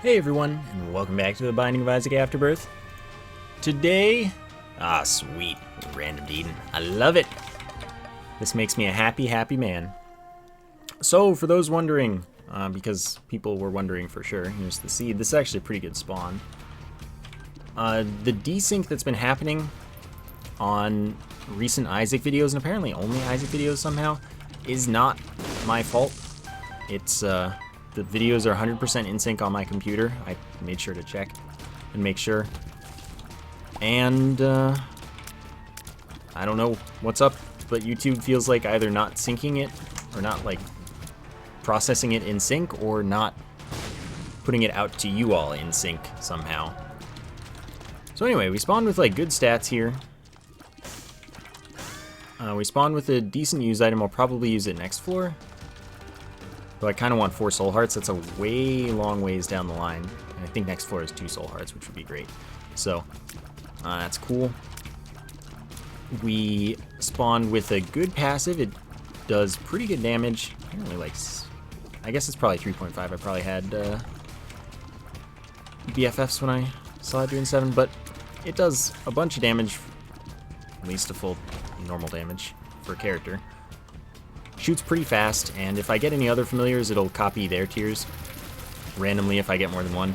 Hey everyone, and welcome back to the Binding of Isaac Afterbirth. Today, sweet, random Eden. I love it. This makes me a happy, happy man. So, for those wondering, because people were wondering for sure, here's the seed. This is actually a pretty good spawn. The desync that's been happening on recent Isaac videos, and apparently only Isaac videos somehow, is not my fault. It's, the videos are 100% in sync on my computer. I made sure to check and make sure. And, I don't know what's up, but YouTube feels like either not syncing it, or not, like, processing it in sync, or not putting it out to you all in sync somehow. So anyway, we spawned with, like, good stats here. We spawned with a decent use item. I'll probably use it next floor. Though I kind of want 4 soul hearts. That's a way long ways down the line. And I think next floor is 2 soul hearts, which would be great. So, that's cool. We spawned with a good passive. It does pretty good damage. Apparently, like, I guess it's probably 3.5. I probably had BFFs when I saw it doing 7, but it does a bunch of damage, at least a full normal damage for a character. Shoots pretty fast, and if I get any other familiars, it'll copy their tiers randomly if I get more than one.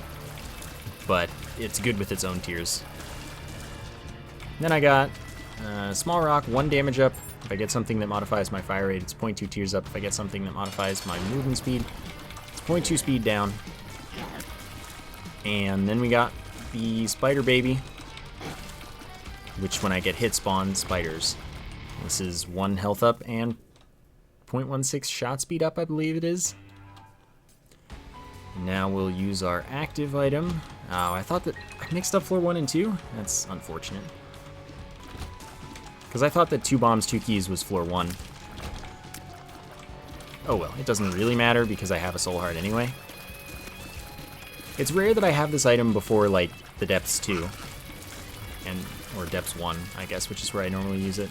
But it's good with its own tiers. Then I got Small Rock, 1 damage up. If I get something that modifies my fire rate, it's 0.2 tiers up. If I get something that modifies my movement speed, it's 0.2 speed down. And then we got the Spider Baby, which when I get hit spawns spiders. This is 1 health up and 0.16 shot speed up, I believe it is. Now we'll use our active item. Oh, I thought that I mixed up floor 1 and 2. That's unfortunate. Because I thought that 2 bombs, 2 keys was floor 1. Oh well, it doesn't really matter because I have a soul heart anyway. It's rare that I have this item before, like, the depths 2. Or depths 1, I guess, which is where I normally use it.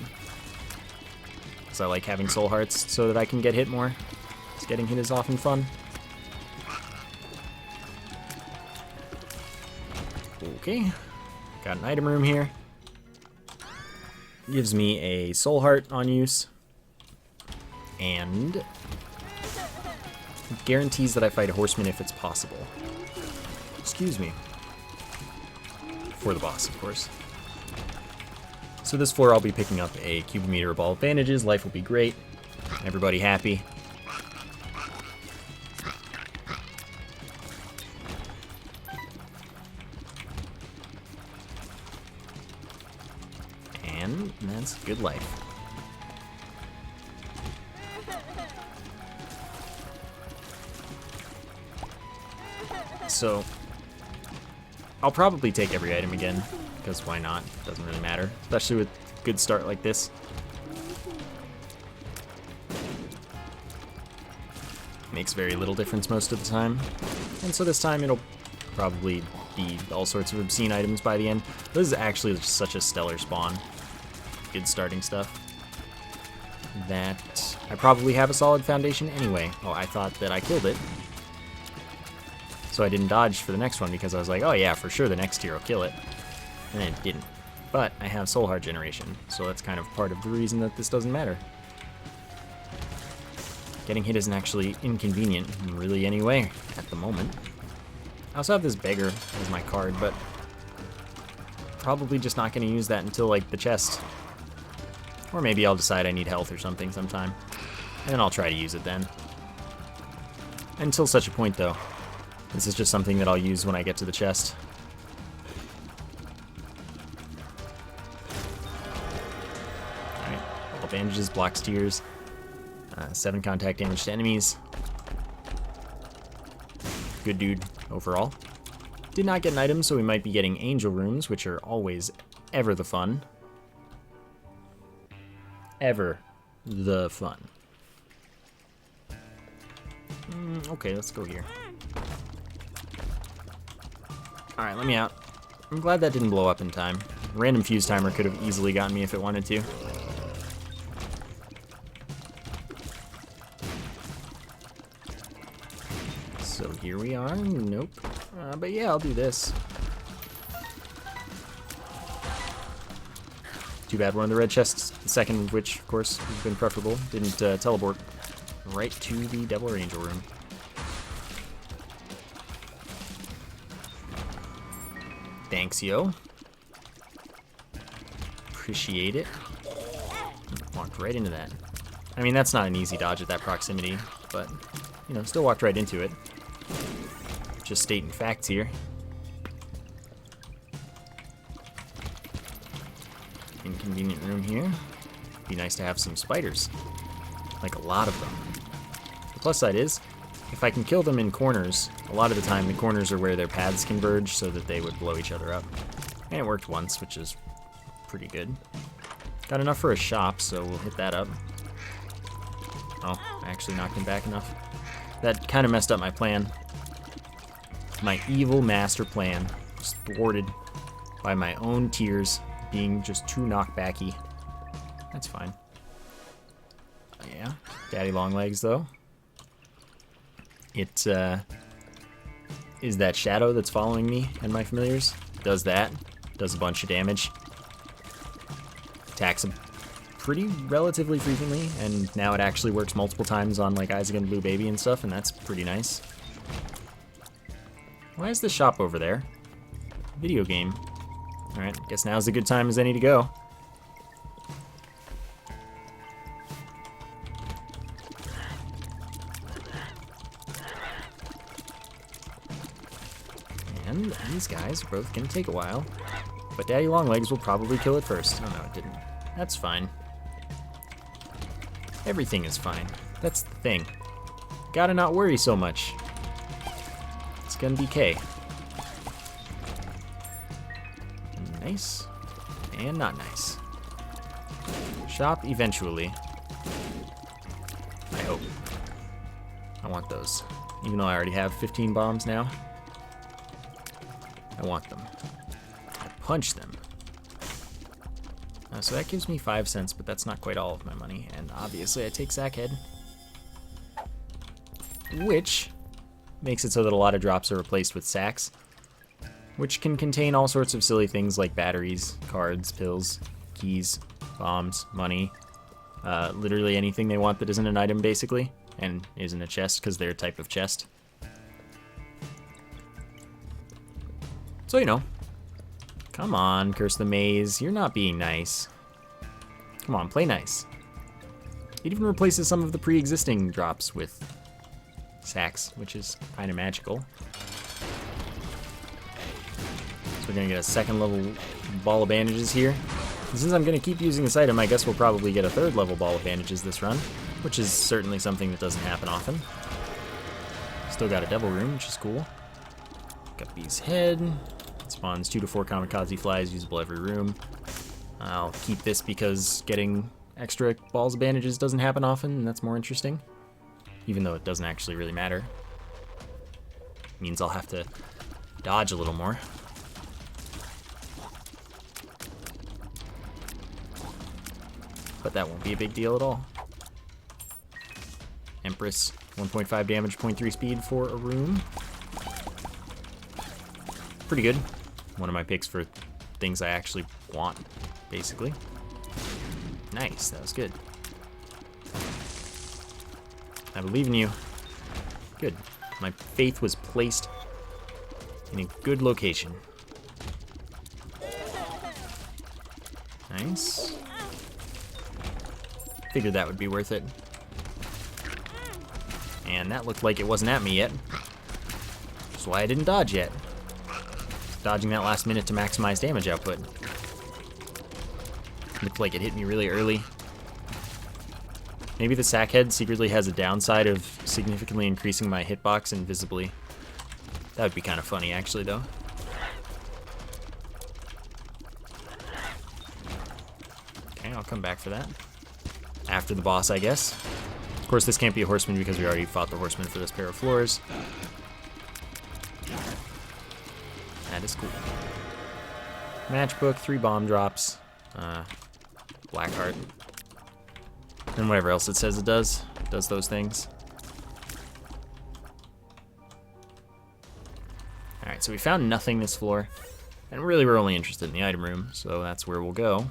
Because I like having soul hearts so that I can get hit more. Because getting hit is often fun. Okay. Got an item room here. Gives me a soul heart on use. And guarantees that I fight a horseman if it's possible. Excuse me. For the boss, of course. So this floor I'll be picking up a cubometer of ball of bandages. Life will be great. Everybody happy. And that's good life. So I'll probably take every item again. Because why not? Doesn't really matter. Especially with a good start like this. Makes very little difference most of the time. And so this time it'll probably be all sorts of obscene items by the end. This is actually such a stellar spawn. Good starting stuff. That I probably have a solid foundation anyway. Oh, I thought that I killed it. So I didn't dodge for the next one because I was like, oh yeah, for sure the next tier will kill it. And it didn't. But I have soul heart generation, so that's kind of part of the reason that this doesn't matter. Getting hit isn't actually inconvenient, really, anyway, at the moment. I also have this beggar as my card, but probably just not going to use that until, like, the chest. Or maybe I'll decide I need health or something sometime. And then I'll try to use it then. Until such a point, though. This is just something that I'll use when I get to the chest. Bandages, blocks tiers, 7 contact damage to enemies. Good dude overall. Did not get an item, so we might be getting angel rooms, which are always ever the fun. Ever the fun. Okay, let's go here. Alright, let me out. I'm glad that didn't blow up in time. Random fuse timer could have easily gotten me if it wanted to. here we are. Nope. But yeah, I'll do this. Too bad one of the red chests, the second of which, of course, would have been preferable, didn't teleport right to the Devil or Angel room. Thanks, yo. Appreciate it. Walked right into that. I mean, that's not an easy dodge at that proximity, but, you know, still walked right into it. Just stating facts here. Inconvenient room here. Be nice to have some spiders. Like a lot of them. The plus side is, if I can kill them in corners, a lot of the time the corners are where their paths converge so that they would blow each other up. And it worked once, which is pretty good. Got enough for a shop, so we'll hit that up. Oh, I actually knocked him back enough. That kind of messed up my plan. My evil master plan was thwarted by my own tears being just too knockbacky. That's fine. Yeah, Daddy Longlegs though. It is that shadow that's following me and my familiars. Does that. Does a bunch of damage. Attacks them pretty relatively frequently, and now it actually works multiple times on like Eyes Again Blue Baby and stuff, and that's pretty nice. Why is the shop over there? Video game. Alright, guess now's a good time as any to go. And these guys are both gonna take a while. But Daddy Longlegs will probably kill it first. Oh no, it didn't. That's fine. Everything is fine. That's the thing. Gotta not worry so much. It's gonna be K. Nice. And not nice. Shop eventually. I hope. I want those. Even though I already have 15 bombs now. I want them. I punch them. So that gives me 5 cents, but that's not quite all of my money. And obviously I take Sackhead. Which makes it so that a lot of drops are replaced with sacks. Which can contain all sorts of silly things like batteries, cards, pills, keys, bombs, money. Literally anything they want that isn't an item, basically. And isn't a chest, because they're a type of chest. So, you know. Come on, Curse the Maze. You're not being nice. Come on, play nice. It even replaces some of the pre-existing drops with sacks, which is kind of magical. So we're going to get a second level ball of bandages here. And since I'm going to keep using this item, I guess we'll probably get a third level ball of bandages this run, which is certainly something that doesn't happen often. Still got a devil room, which is cool. Guppy's head. Spawns 2 to 4 kamikaze flies, usable every room. I'll keep this because getting extra balls of bandages doesn't happen often, and that's more interesting. Even though it doesn't actually really matter. It means I'll have to dodge a little more. But that won't be a big deal at all. Empress, 1.5 damage, 0.3 speed for a room. Pretty good. One of my picks for things I actually want, basically. Nice, that was good. I believe in you. Good. My faith was placed in a good location. Nice. Figured that would be worth it. And that looked like it wasn't at me yet. That's why I didn't dodge yet. Dodging that last minute to maximize damage output. Looked like it hit me really early. Maybe the Sackhead secretly has a downside of significantly increasing my hitbox invisibly. That would be kind of funny, actually, though. Okay, I'll come back for that. After the boss, I guess. Of course, this can't be a horseman because we already fought the horseman for this pair of floors. That is cool. Matchbook, 3 bomb drops. Blackheart. And whatever else it says it does. It does those things. Alright, so we found nothing this floor. And really we're only interested in the item room, so that's where we'll go.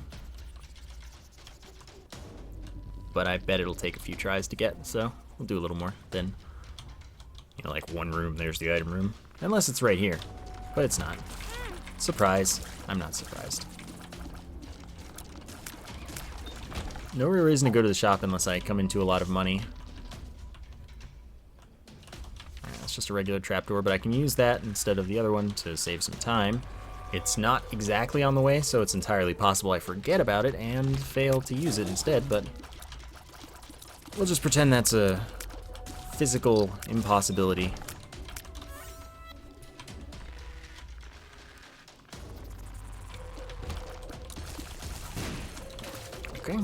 But I bet it'll take a few tries to get, so we'll do a little more. Then, you know, like one room, there's the item room. Unless it's right here, but it's not. Surprise. I'm not surprised. No real reason to go to the shop unless I come into a lot of money. That's just a regular trapdoor, but I can use that instead of the other one to save some time. It's not exactly on the way, so it's entirely possible I forget about it and fail to use it instead, but we'll just pretend that's a physical impossibility. Okay.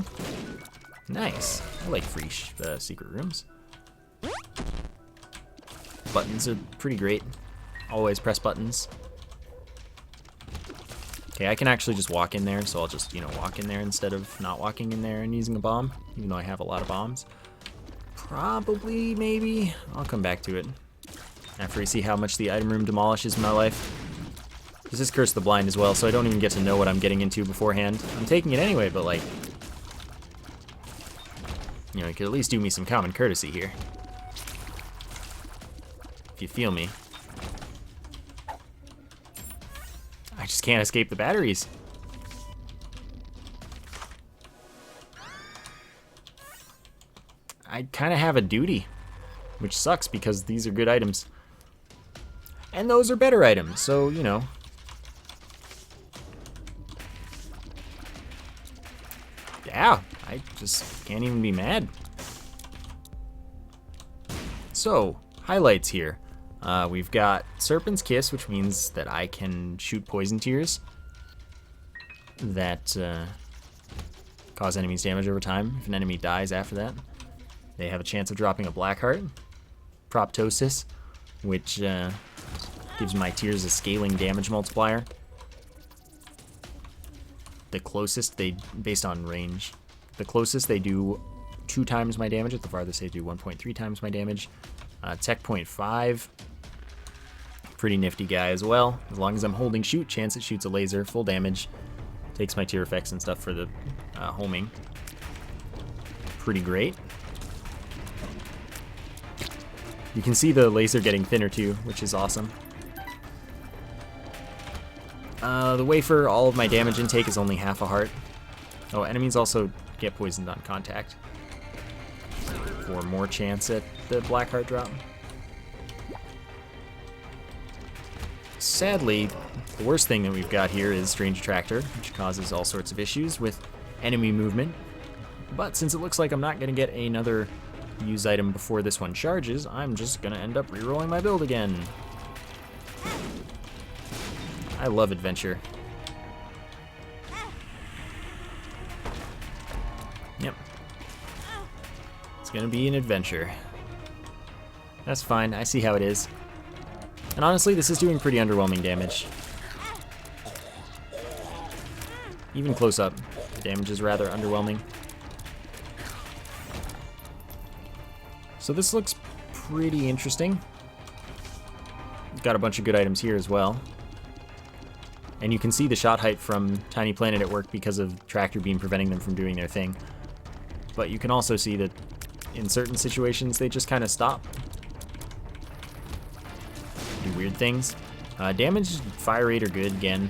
Nice. I like free secret rooms. Buttons are pretty great. Always press buttons. Okay, I can actually just walk in there, so I'll just, you know, walk in there instead of not walking in there and using a bomb, even though I have a lot of bombs. Probably, maybe. I'll come back to it after we see how much the item room demolishes my life. This is Curse the Blind as well, so I don't even get to know what I'm getting into beforehand. I'm taking it anyway, but like, you know, you could at least do me some common courtesy here. If you feel me. I just can't escape the batteries. I kind of have a duty, which sucks because these are good items. And those are better items, so, you know. Yeah, I just can't even be mad. So, highlights here. We've got Serpent's Kiss, which means that I can shoot poison tears that cause enemies damage over time. If an enemy dies after that, they have a chance of dropping a black heart. Proptosis, which gives my tears a scaling damage multiplier. The closest based on range, the closest they do 2 times my damage, at the farthest they do 1.3 times my damage. Tech 0.5, pretty nifty guy as well. As long as I'm holding shoot, chance it shoots a laser, full damage. Takes my tear effects and stuff for the homing. Pretty great. You can see the laser getting thinner too, which is awesome. The wafer, all of my damage intake is only half a heart. Oh, enemies also get poisoned on contact for more chance at the black heart drop. Sadly, the worst thing that we've got here is Strange Attractor, which causes all sorts of issues with enemy movement. But since it looks like I'm not going to get another use item before this one charges, I'm just going to end up rerolling my build again. I love adventure. Yep. It's gonna be an adventure. That's fine, I see how it is. And honestly, this is doing pretty underwhelming damage. Even close up, the damage is rather underwhelming. So this looks pretty interesting. Got a bunch of good items here as well. And you can see the shot height from Tiny Planet at work because of Tractor Beam preventing them from doing their thing. But you can also see that in certain situations they just kind of stop. Do weird things. Damage and fire rate are good again.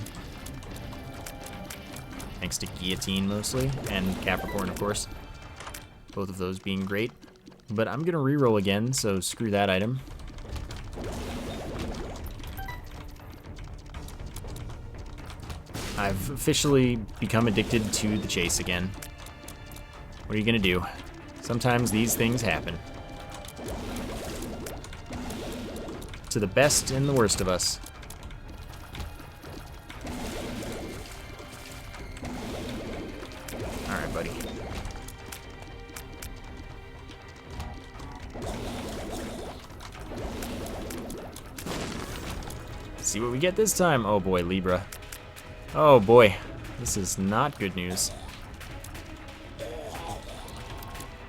Thanks to Guillotine mostly, and Capricorn of course. Both of those being great. But I'm gonna reroll again, so screw that item. I've officially become addicted to the chase again. What are you gonna do? Sometimes these things happen. To the best and the worst of us. Alright, buddy. See what we get this time. Oh boy, Libra. Oh boy, this is not good news.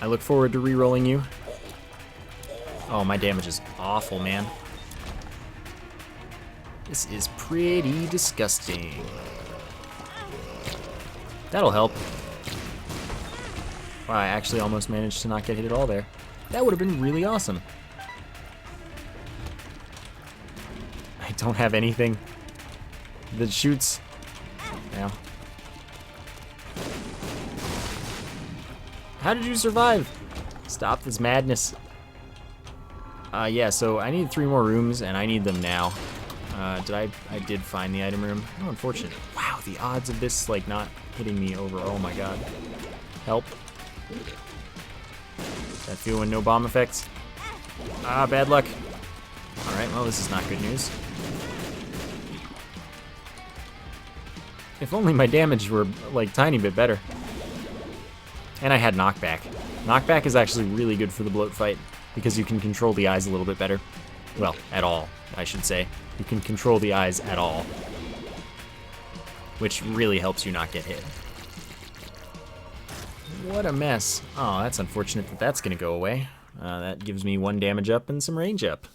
I look forward to re-rolling you. Oh, my damage is awful, man. This is pretty disgusting. That'll help. Wow, I actually almost managed to not get hit at all there. That would have been really awesome. I don't have anything that shoots. Now. How did you survive? Stop this madness. Yeah, so I need 3 more rooms, and I need them now. I did find the item room. How unfortunate. Wow, the odds of this, like, not hitting me over. Oh my god. Help. That feeling no bomb effects? Ah, bad luck. Alright, well, this is not good news. If only my damage were, like, tiny bit better. And I had knockback. Knockback is actually really good for the bloat fight, because you can control the eyes a little bit better. Well, at all, I should say. You can control the eyes at all, which really helps you not get hit. What a mess. Oh, that's unfortunate that that's going to go away. That gives me 1 damage up and some range up.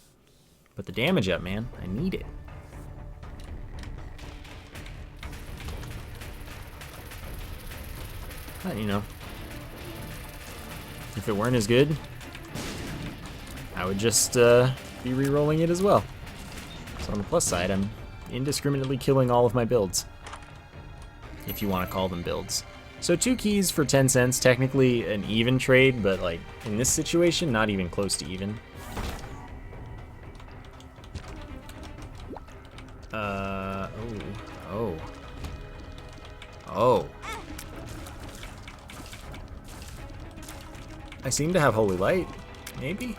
But the damage up, man, I need it. But, you know, if it weren't as good, I would just be re-rolling it as well. So on the plus side, I'm indiscriminately killing all of my builds, if you want to call them builds. So 2 keys for 10 cents, technically an even trade, but like in this situation, not even close to even. Oh. I seem to have Holy Light, maybe?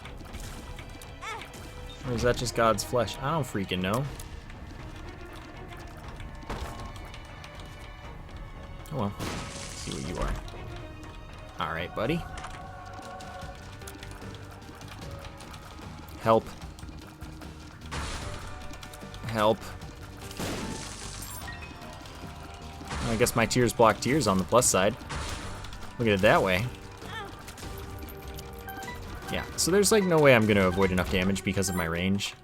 Or is that just God's flesh? I don't freaking know. Oh well, let's see what you are. Alright, buddy. Help. Help. I guess my tears block tears on the plus side. Look at it that way. Yeah, so there's like no way I'm gonna avoid enough damage because of my range.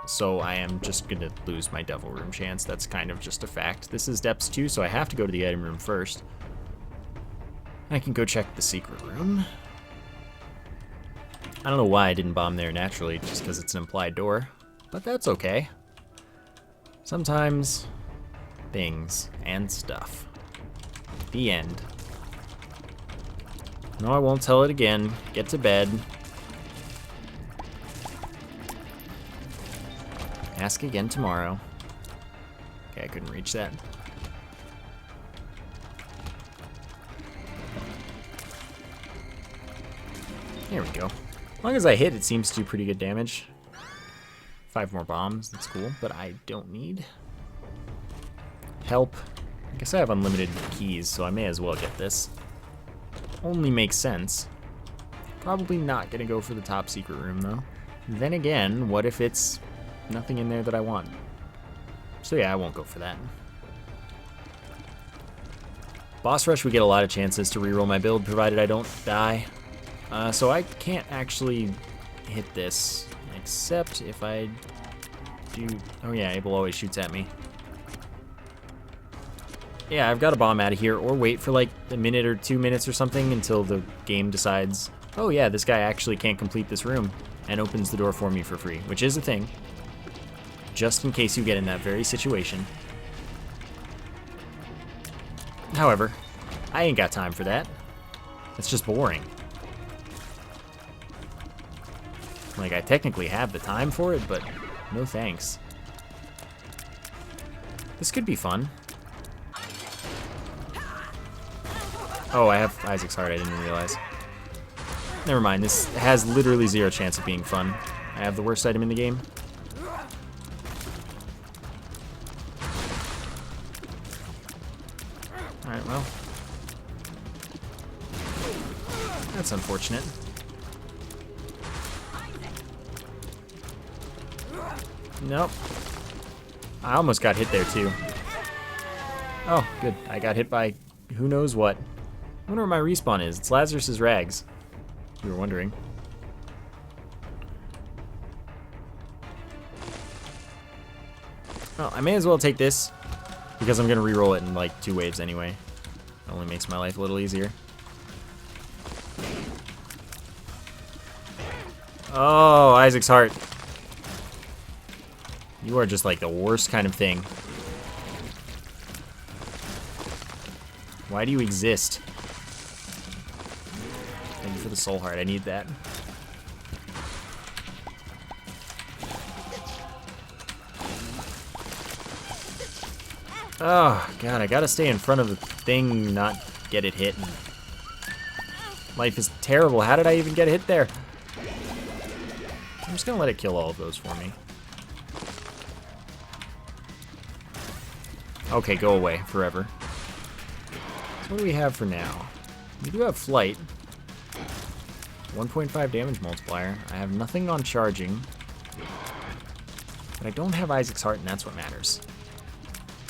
So I am just gonna lose my Devil Room chance. That's kind of just a fact. This is Depths 2, so I have to go to the item room first. I can go check the secret room. I don't know why I didn't bomb there naturally, just because it's an implied door. But that's okay. Sometimes things and stuff. The end. No, I won't tell it again. Get to bed. Ask again tomorrow. Okay, I couldn't reach that. There we go. As long as I hit, it seems to do pretty good damage. 5 more bombs, that's cool, but I don't need. Help. I guess I have unlimited keys, so I may as well get this. Only makes sense. Probably not gonna go for the top secret room, though. Then again, what if it's nothing in there that I want? So yeah, I won't go for that. Boss rush, we get a lot of chances to reroll my build, provided I don't die. So I can't actually hit this, except if I do... Oh yeah, Abel always shoots at me. Yeah, I've got to bomb out of here, or wait for like a minute or 2 minutes or something until the game decides, oh yeah, this guy actually can't complete this room, and opens the door for me for free, which is a thing. Just in case you get in that very situation. However, I ain't got time for that. It's just boring. Like, I technically have the time for it, but no thanks. This could be fun. Oh, I have Isaac's Heart, I didn't realize. Never mind, this has literally 0 chance of being fun. I have the worst item in the game. Alright, well. That's unfortunate. Nope. I almost got hit there, too. Oh, good. I got hit by who knows what. I wonder where my respawn is. It's Lazarus's Rags, if you were wondering. Well, I may as well take this, because I'm going to reroll it in like 2 waves anyway. It only makes my life a little easier. Oh, Isaac's heart. You are just like the worst kind of thing. Why do you exist? Thank you for the soul heart. I need that. Oh, God, I gotta stay in front of the thing, not get it hit. Life is terrible. How did I even get hit there? I'm just gonna let it kill all of those for me. Okay, go away forever. So what do we have for now? We do have flight. 1.5 damage multiplier. I have nothing on charging. But I don't have Isaac's heart, and that's what matters.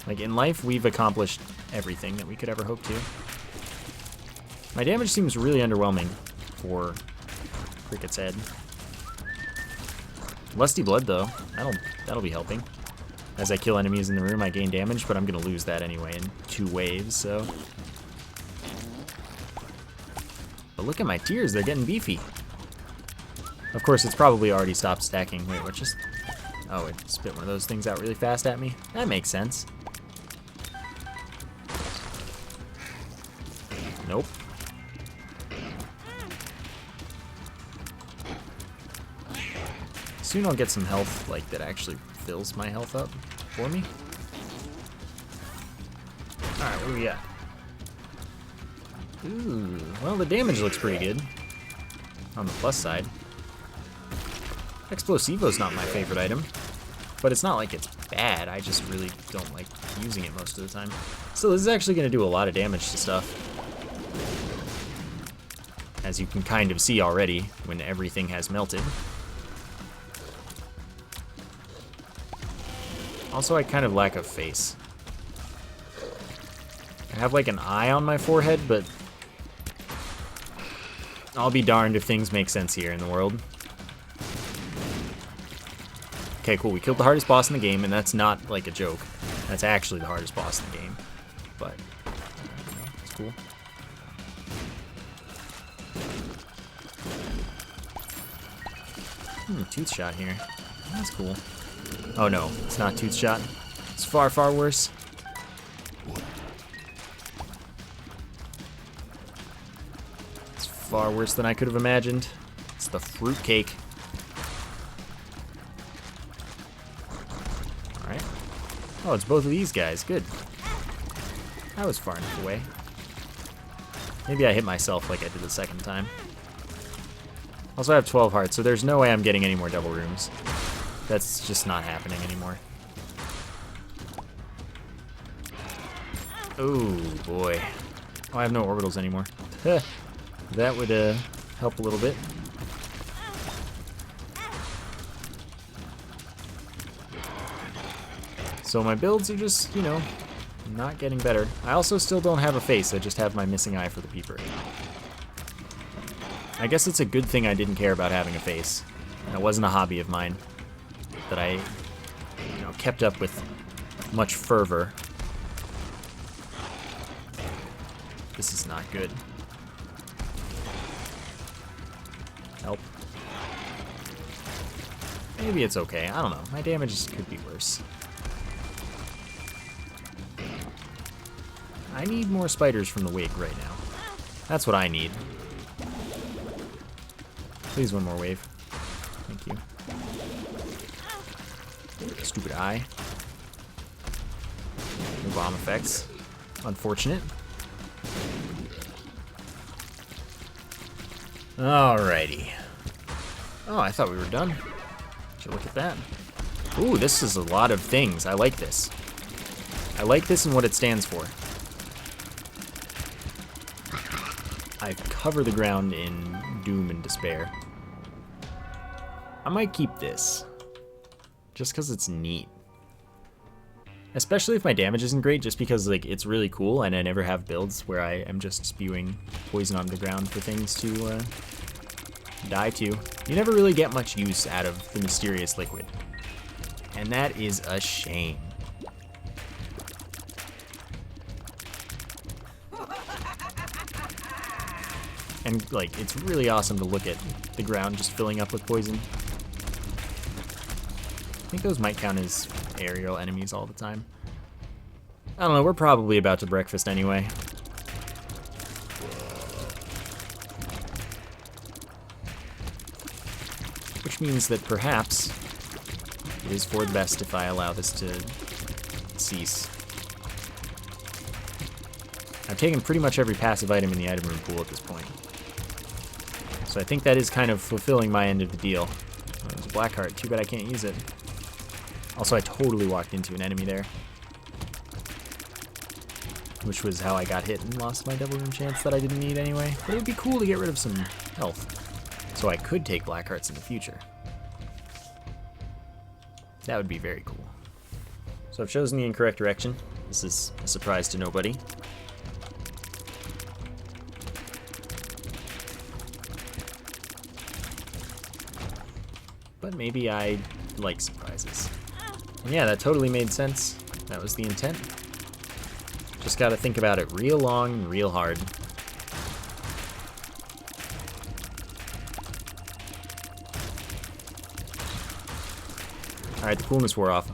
Like, in life, we've accomplished everything that we could ever hope to. My damage seems really underwhelming for Cricket's head. Lusty Blood, though. That'll be helping. As I kill enemies in the room, I gain damage, but I'm going to lose that anyway in 2 waves, so... But look at my tears, they're getting beefy. Of course, it's probably already stopped stacking. Wait, what just... Oh, it spit one of those things out really fast at me. That makes sense. Nope. Soon I'll get some health, like, that actually fills my health up for me. Alright, what do we got? Ooh, well, the damage looks pretty good. On the plus side. Explosivo's not my favorite item. But it's not like it's bad, I just really don't like using it most of the time. So this is actually going to do a lot of damage to stuff. As you can kind of see already, when everything has melted. Also, I kind of lack a face. I have like an eye on my forehead, but I'll be darned if things make sense here in the world. Okay, cool. We killed the hardest boss in the game, and that's not like a joke. That's actually the hardest boss in the game. But, you know, it's cool. Tooth shot here. That's cool. Oh no, it's not tooth shot. It's far, far worse. It's far worse than I could have imagined. It's the fruitcake. Alright. Oh, it's both of these guys. Good. I was far enough away. Maybe I hit myself like I did the second time. Also, I have 12 hearts, so there's no way I'm getting any more double rooms. That's just not happening anymore. Oh, boy. Oh, I have no orbitals anymore. That would help a little bit. So my builds are just, you know, not getting better. I also still don't have a face. I just have my missing eye for the peeper. I guess it's a good thing I didn't care about having a face. That wasn't a hobby of mine that I, you know, kept up with much fervor. This is not good. Help. Maybe it's okay. I don't know. My damage could be worse. I need more spiders from the wig right now. That's what I need. Please, one more wave. Thank you. Stupid eye. No bomb effects. Unfortunate. Alrighty. Oh, I thought we were done. Should look at that. Ooh, this is a lot of things. I like this. I like this and what it stands for. I cover the ground in doom and despair. I might keep this. Just because it's neat. Especially if my damage isn't great, just because like it's really cool and I never have builds where I am just spewing poison on the ground for things to die to. You never really get much use out of the mysterious liquid. And that is a shame. And, like, it's really awesome to look at the ground just filling up with poison. I think those might count as aerial enemies all the time. I don't know, we're probably about to breakfast anyway. Which means that perhaps it is for the best if I allow this to cease. I've taken pretty much every passive item in the item room pool at this point. So I think that is kind of fulfilling my end of the deal. Oh, there's a black heart. Too bad I can't use it. Also, I totally walked into an enemy there. Which was how I got hit and lost my double room chance that I didn't need anyway. But it would be cool to get rid of some health. So I could take black hearts in the future. That would be very cool. So I've chosen the incorrect direction. This is a surprise to nobody. But maybe I like surprises. And yeah, that totally made sense. That was the intent. Just gotta think about it real long and real hard. Alright, the coolness wore off.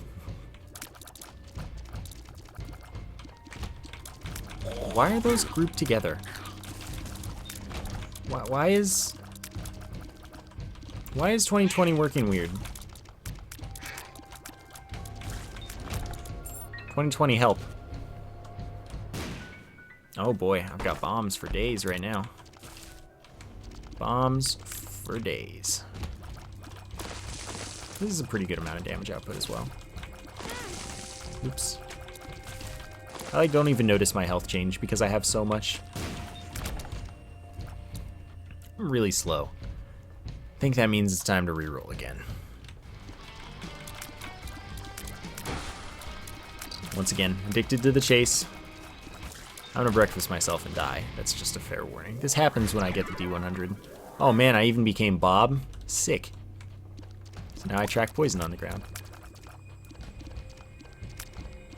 Why are those grouped together? Why is 2020 working weird? 2020 help. Oh boy, I've got bombs for days right now. Bombs for days. This is a pretty good amount of damage output as well. Oops. I like don't even notice my health change because I have so much. I'm really slow. I think that means it's time to reroll again. Once again, addicted to the chase. I'm gonna breakfast myself and die. That's just a fair warning. This happens when I get the D100. Oh man, I even became Bob. Sick. So now I track poison on the ground.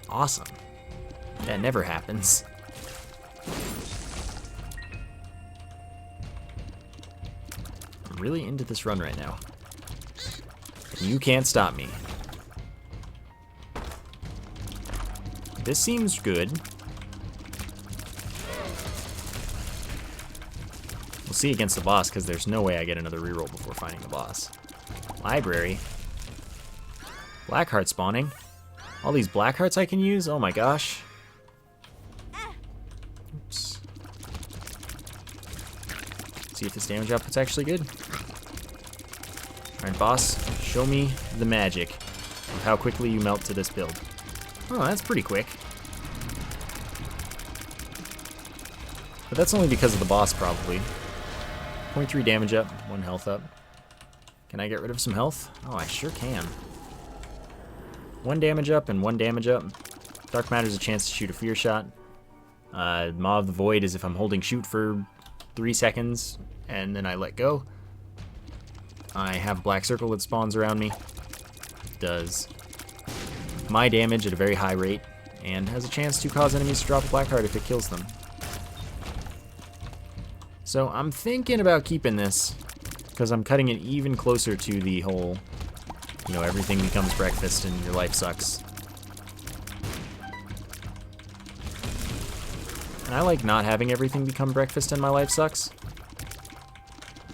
Awesome. That never happens. I'm really into this run right now. You can't stop me. This seems good. We'll see against the boss, because there's no way I get another reroll before finding the boss. Library. Black heart spawning. All these black hearts I can use? Oh my gosh. Oops. See if this damage output's actually good. Alright, boss. Show me the magic of how quickly you melt to this build. Oh, that's pretty quick. But that's only because of the boss, probably. 0.3 damage up, 1 health up. Can I get rid of some health? Oh, I sure can. 1 damage up and 1 damage up. Dark Matter's a chance to shoot a fear shot. Maw of the Void is if I'm holding shoot for 3 seconds and then I let go. I have a black circle that spawns around me. Does my damage at a very high rate and has a chance to cause enemies to drop a black heart if it kills them. So I'm thinking about keeping this because I'm cutting it even closer to the whole, you know, everything becomes breakfast and your life sucks. And I like not having everything become breakfast and my life sucks.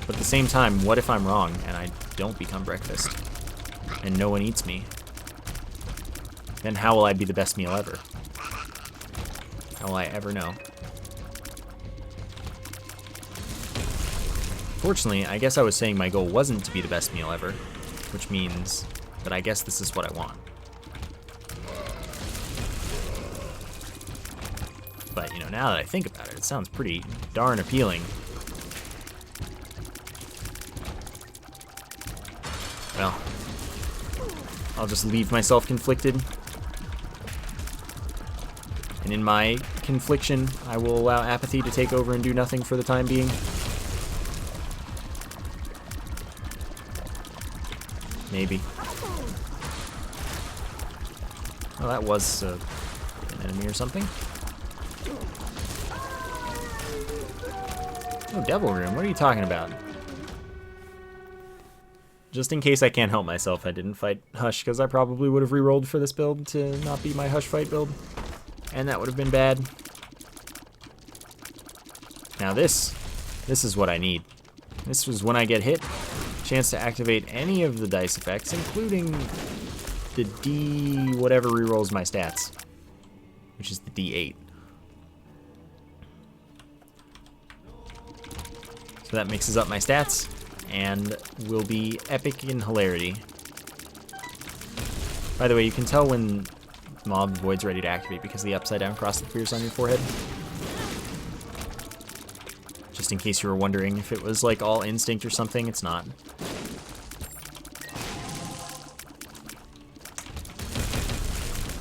But at the same time, what if I'm wrong and I don't become breakfast and no one eats me? Then how will I be the best meal ever? How will I ever know? Fortunately, I guess I was saying my goal wasn't to be the best meal ever, which means that I guess this is what I want. But, you know, now that I think about it, it sounds pretty darn appealing. Well, I'll just leave myself conflicted. And in my confliction, I will allow apathy to take over and do nothing for the time being. Maybe. Oh, that was an enemy or something. Oh, Devil Room. What are you talking about? Just in case I can't help myself, I didn't fight Hush, because I probably would have re-rolled for this build to not be my Hush fight build. And that would have been bad. Now this is what I need. This was when I get hit. Chance to activate any of the dice effects, including the D whatever re-rolls my stats, which is the D8. So that mixes up my stats and will be epic in hilarity. By the way, you can tell when Mob Void's ready to activate because the upside down cross that appears on your forehead. Just in case you were wondering if it was like all instinct or something, it's not.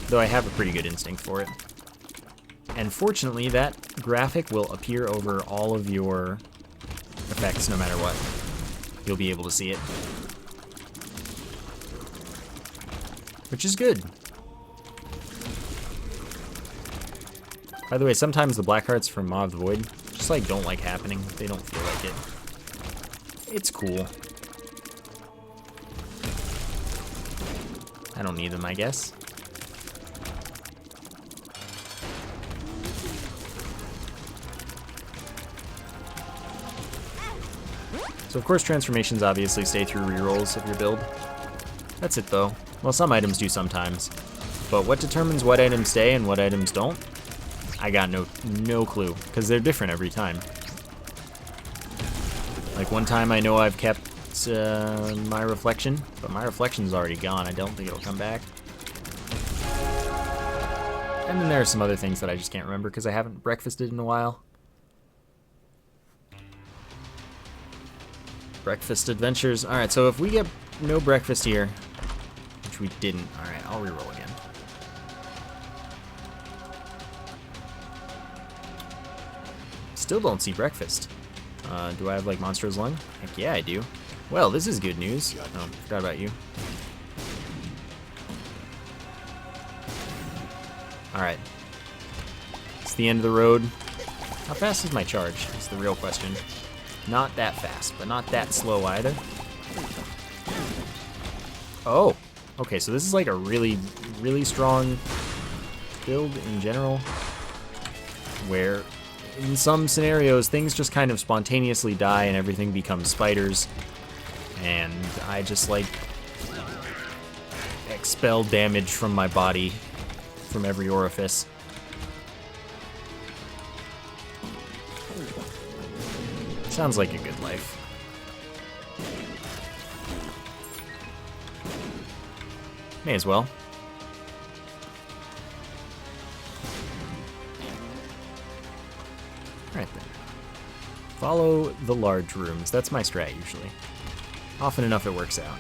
Though I have a pretty good instinct for it. And fortunately, that graphic will appear over all of your effects no matter what. You'll be able to see it. Which is good. By the way, sometimes the black hearts from Maw of the Void just like don't like happening. They don't feel like it. It's cool. I don't need them, I guess. So of course transformations obviously stay through rerolls of your build. That's it though. Well, some items do sometimes. But what determines what items stay and what items don't? I got no clue, because they're different every time. Like one time I know I've kept my reflection, but my reflection's already gone. I don't think it'll come back. And then there are some other things that I just can't remember because I haven't breakfasted in a while. Breakfast adventures. Alright, so if we get no breakfast here, which we didn't, alright, I'll reroll again. Still don't see breakfast. Do I have like Monster's Lung? Heck yeah, I do. Well, this is good news. Oh, forgot about you. Alright. It's the end of the road. How fast is my charge? Is the real question. Not that fast, but not that slow either. Oh, okay, so this is like a really strong build in general, where in some scenarios things just kind of spontaneously die and everything becomes spiders, and I just like expel damage from my body from every orifice. Sounds like a good life. May as well. Alright then. Follow the large rooms. That's my strat usually. Often enough it works out.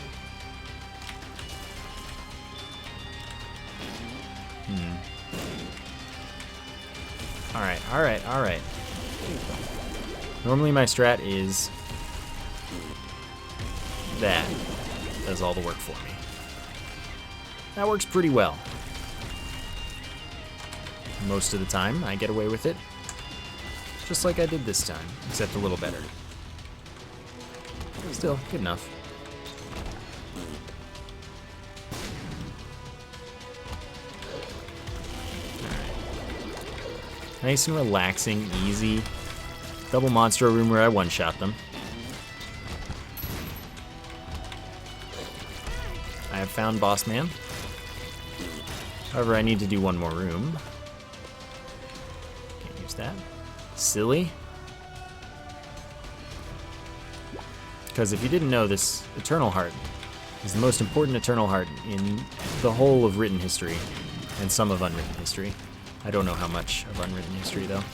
Alright. Normally my strat is that does all the work for me. That works pretty well. Most of the time I get away with it. Just like I did this time, except a little better. Still, good enough. Alright. Nice and relaxing, easy. Double Monstro Room where I one-shot them. I have found Boss Man. However, I need to do one more room. Can't use that. Silly. Because if you didn't know, this Eternal Heart is the most important Eternal Heart in the whole of written history, and some of unwritten history. I don't know how much of unwritten history, though.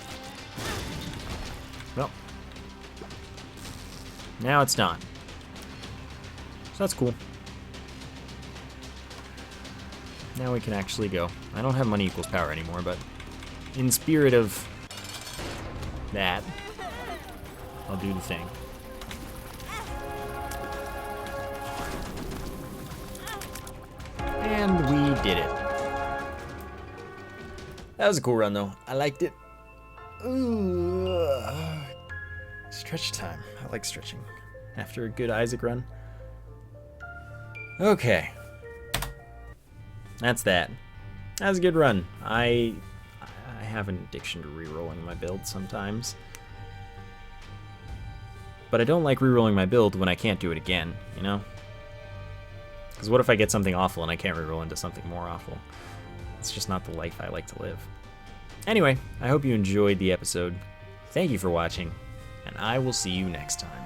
Well, now it's done. So that's cool. Now we can actually go. I don't have money equals power anymore, but in spirit of that, I'll do the thing. And we did it. That was a cool run, though. I liked it. Ooh. Stretch time. I like stretching after a good Isaac run. Okay. That's that. That was a good run. I have an addiction to rerolling my build sometimes. But I don't like rerolling my build when I can't do it again, you know? Because what if I get something awful and I can't reroll into something more awful? It's just not the life I like to live. Anyway, I hope you enjoyed the episode. Thank you for watching, and I will see you next time.